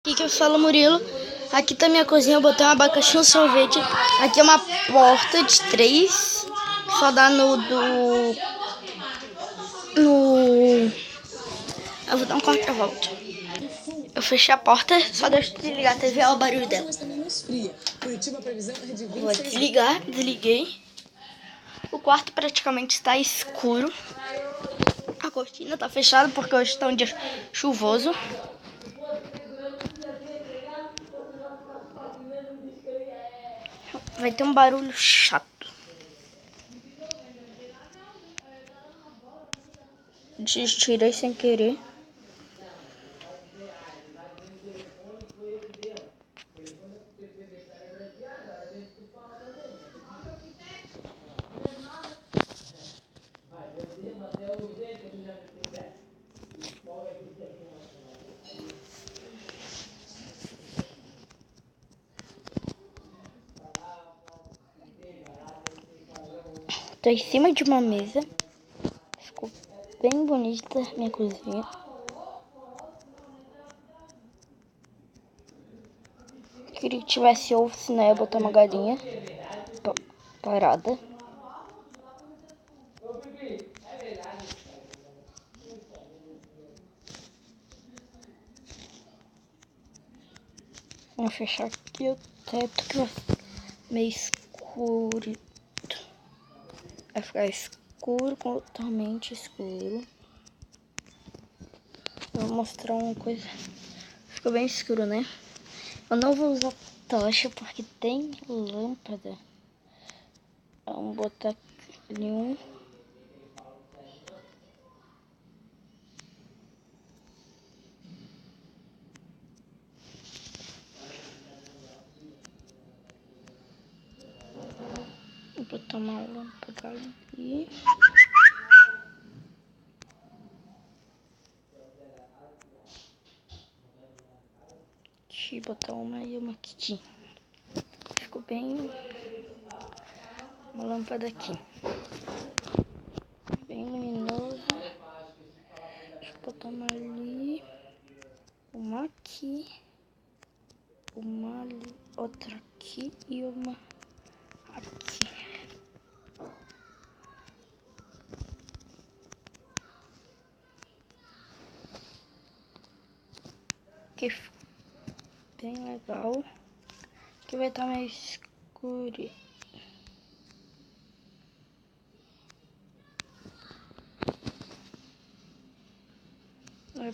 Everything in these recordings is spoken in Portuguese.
Aqui que eu falo, Murilo. Aqui tá minha cozinha, eu botei um abacaxi e um sorvete. Aqui é uma porta de 3. Só dá no... Eu vou dar um corta-volta. Eu fechei a porta, só deixa eu desligar a TV, olha o barulho dela. Vou desligar, desliguei. O quarto praticamente está escuro. A cortina tá fechada porque hoje está um dia chuvoso. Vai ter um barulho chato. Tirei sem querer. Tô em cima de uma mesa. Ficou bem bonita minha cozinha. Queria que tivesse ovo, senão eu ia botar uma galinha parada. Vou fechar aqui o teto que vai meio escuro. Vai ficar escuro, totalmente escuro. Vou mostrar uma coisa. Ficou bem escuro, né? Eu não vou usar tocha porque tem lâmpada. Vamos botar ali um. Vou botar uma lâmpada ali. Deixa eu botar uma e uma aqui. Ficou bem. Uma lâmpada aqui. Bem luminosa. Deixa eu botar uma ali. Uma aqui. Uma ali. Outra aqui e uma aqui. Que bem legal. Aqui vai estar meio escuro.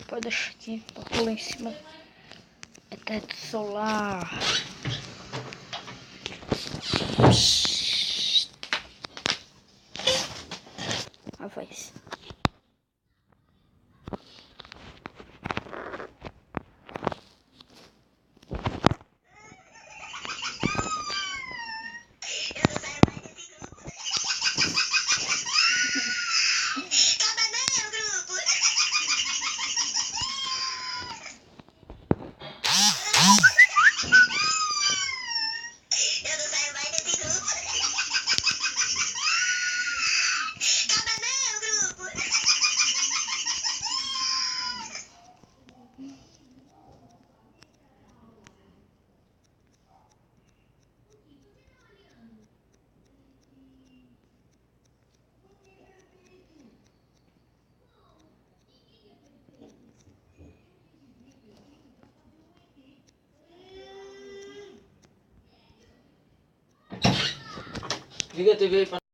Pode deixar aqui pra pular em cima. É teto solar. A voz. Liga a TV aí pra